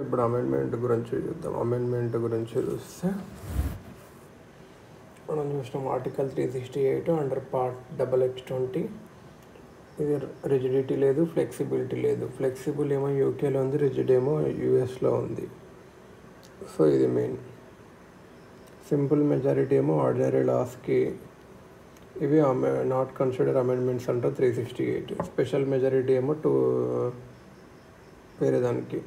ఇప్పుడు అమెండ్మెంట్ గురించి చూద్దాం. అమెండ్మెంట్ గురించి చూస్తే మనం చూసినాం ఆర్టికల్ 368 అండర్ పార్ట్ XX20. ఇది రిజిడిటీ లేదు, ఫ్లెక్సిబిలిటీ లేదు. ఫ్లెక్సిబుల్ ఏమో యూకేలో ఉంది, రిజిడ్ ఏమో యూఎస్లో ఉంది. సో ఇది మెయిన్. సింపుల్ మెజారిటీ ఏమో ఆర్డినరీ లాస్కి ఇవి నాట్ కన్సిడర్ అమెండ్మెంట్స్ అంటారు 368. స్పెషల్ మెజారిటీ ఏమో వేరే దానికి.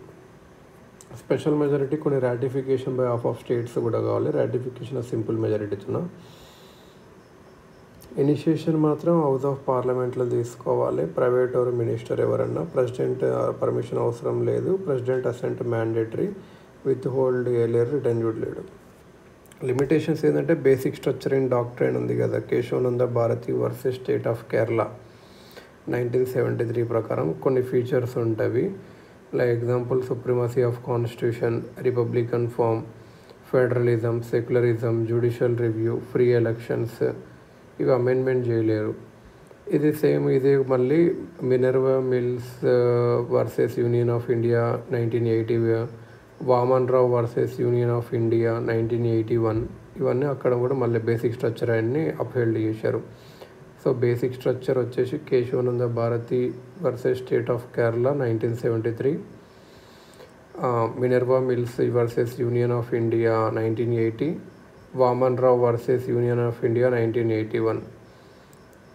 స్పెషల్ మెజారిటీ కొన్ని రాటిఫికేషన్ బై ఆఫ్ స్టేట్స్ కూడా కావాలి. రాటిఫికేషన్ సింపుల్ మెజారిటీతో. ఇనిషియేషన్ మాత్రం హౌస్ ఆఫ్ పార్లమెంట్లో తీసుకోవాలి. ప్రైవేట్ ఆర్ మినిస్టర్ ఎవరన్నా. ప్రెసిడెంట్ పర్మిషన్ అవసరం లేదు. President assent mandatory. Withhold ఎలియర్ రిటెన్యూడ్ లేడు. లిమిటేషన్స్ ఏంటంటే బేసిక్ స్ట్రక్చర్ ఇన్ డాక్ట్రైన్ ఉంది కదా, Kesavananda Bharati versus state of Kerala 1973 ప్రకారం కొన్ని ఫీచర్స్ ఉంటాయి. Like example supremacy of constitution, republican form, federalism, secularism, judicial review, free elections. ఇవి అమెండ్మెంట్ చేయలేరు. ఇది సేమ్ ఇది మళ్ళీ Minerva Mills versus Union of India 1980, Waman Rao versus Union of India 1981. ఇవన్నీ అక్కడ కూడా మళ్ళీ బేసిక్ స్ట్రక్చర్ అన్ని అప్హెల్డ్ చేశారు. సో బేసిక్ స్ట్రక్చర్ వచ్చేసి Kesavananda Bharati versus state of Kerala 1973, Minerva Mills versus Union of India 1980, Waman Rao versus Union of India 1981.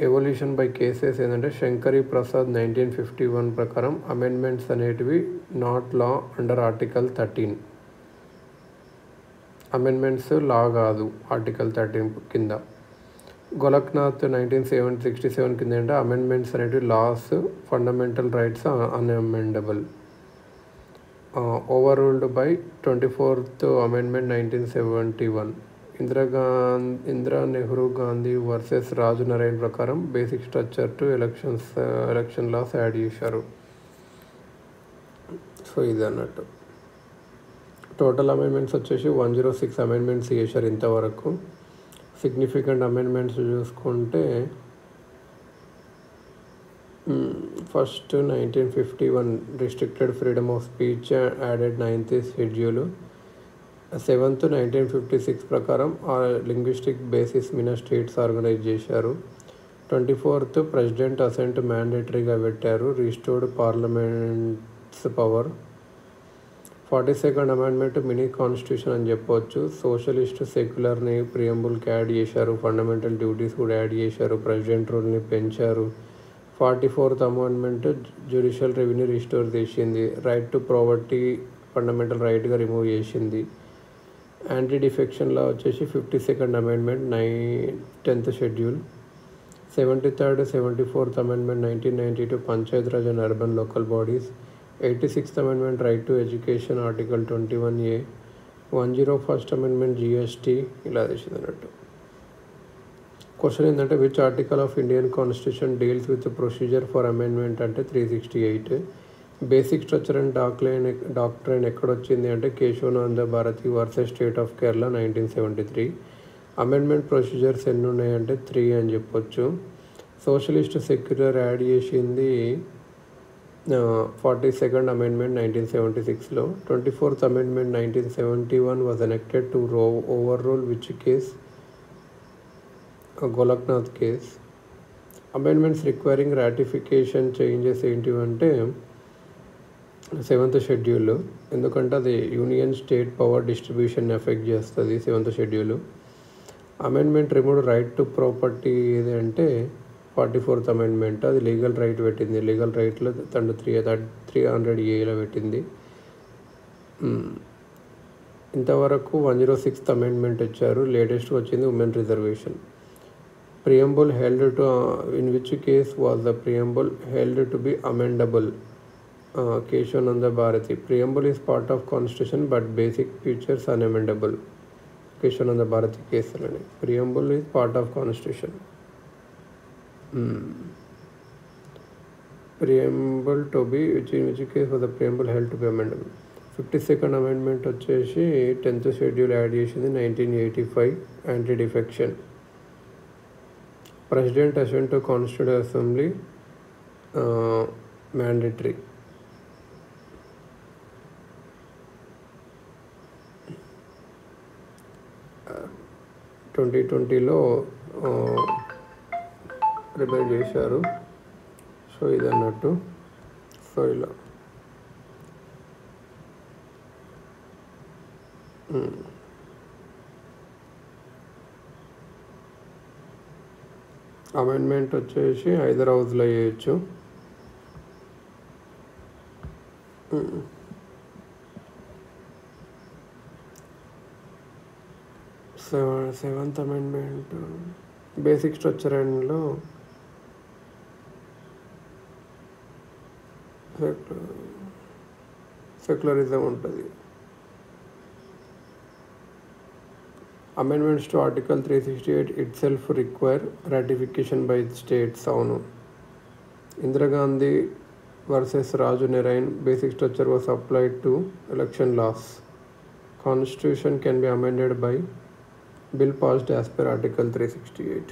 Evolution by cases ఏంటంటే శంకరి ప్రసాద్ 1951 ప్రకారం amendments అనేటివి not law under article 13. Amendments లా కాదు ఆర్టికల్ 13 కింద. గోలక్నాథ్ 1967 కింద అంటే అమెండ్మెంట్స్ అనేటివి laws, fundamental rights unamendable. Overruled by 24th amendment 1971. Indira Nehru Gandhi versus Raju Narayan ప్రకారం basic structure to election laws add చేశారు. సో ఇది అన్నట్టు. టోటల్ అమెండ్మెంట్స్ వచ్చేసి 106 అమెండ్మెంట్స్ చేశారు ఇంతవరకు. సిగ్నిఫికెంట్ అమెండ్మెంట్స్ చూసుకుంటే first 1951 restricted freedom of speech added 9th schedule. 7th 1956 ప్రకారం linguistic basis మీద స్టేట్స్ ఆర్గనైజ్ చేశారు. 24th ప్రెసిడెంట్ అసెంట్ మ్యాండేటరీగా పెట్టారు. Restored parliament's power. 42nd amendment mini constitution అని చెప్పవచ్చు. సోషలిస్ట్ సెక్యులర్ని ప్రియంబుల్కి యాడ్ చేశారు. ఫండమెంటల్ డ్యూటీస్ కూడా యాడ్ చేశారు. ప్రెసిడెంట్ రూల్ని పెంచారు. 44th amendment judicial revenue restore చేసింది. రైట్ టు ప్రాపర్టీ ఫండమెంటల్ రైట్గా రిమూవ్ చేసింది. యాంటీ డిఫెక్షన్ లా వచ్చేసి 52nd amendment 10th schedule. 73rd 74th amendment 1992 panchayat raj and urban local bodies. 86th amendment right to education article 21A. 101st amendment GST. ఇలా చేసింది అన్నట్టు. Question ఏంటంటే which article of Indian constitution deals with procedure for amendment అంటే 368. Basic structure and doctrine ఎక్కడొచ్చింది అంటే Kesavananda Bharati versus state of Kerala 1973. Amendment procedures ఎన్ని ఉన్నాయంటే 3 అని చెప్పొచ్చు. సోషలిస్ట్ సెక్యులర్ యాడ్ చేసింది 42nd అమెండ్మెంట్ 1976లో. 24th amendment 1971 was enacted to overrule which case, Golaknath case. Amendments requiring ratification changes ఏంటివంటే 7th షెడ్యూల్. ఎందుకంటే అది union state power distribution effect చేస్తుంది 7th schedule. Amendment remove right to property ఏది అంటే 44th amendment. అది legal right పెట్టింది. Legal రైట్లో 300Aలో పెట్టింది. ఇంతవరకు 106th అమెండ్మెంట్ ఇచ్చారు. లేటెస్ట్ వచ్చింది women reservation. Preamble held to in which case was the preamble held to be amendable. Kesavananda Bharati. Preamble is part of constitution but basic features unamendable. Kesavananda Bharati కేసులని. Preamble is part of constitution. Preamble to be which case for the preamble held to be amendable. 52nd amendment వచ్చేసి 10th schedule add చేసింది 1985. Anti defection. President assent to constitute assembly mandatory. 2020లో prepare చేశారు. So ఇది అన్నట్టు. So ఇలా amendment వచ్చేసి either హౌస్లో చేయొచ్చు. సెవెంత్ అమెండ్మెంట్ బేసిక్ స్ట్రక్చర్ అండ్లో సెక్యులరిజం ఉంటుంది. Amendments to article 368 itself require ratification by states. అవును. Indira Gandhi versus Raj Narain basic structure was applied to election laws. Constitution can be amended by bill passed as per article 368.